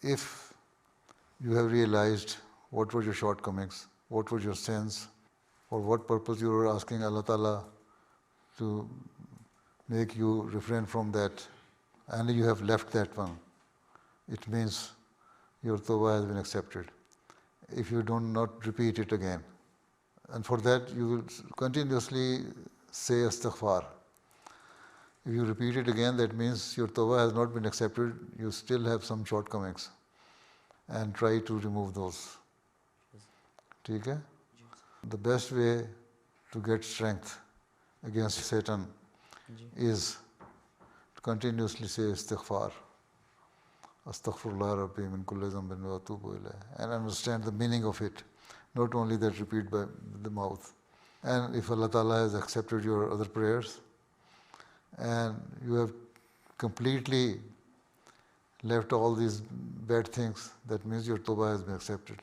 if you have realized what were your shortcomings, what were your sins, for what purpose you were asking Allah Ta'ala to make you refrain from that, and you have left that one, it means your tawbah has been accepted. If you do not repeat it again. And for that you will continuously say istighfar. If you repeat it again, that means your tawbah has not been accepted, you still have some shortcomings, and try to remove those. ठीक है? The best way to get strength against Satan is to continuously say istighfar. Astaghfirullah Rabbi min kulli dhanbin wa atubu ilayh, and understand the meaning of it, not only that repeat by the mouth. And if Allah Ta'ala has accepted your other prayers and you have completely left all these bad things, that means your tawbah has been accepted.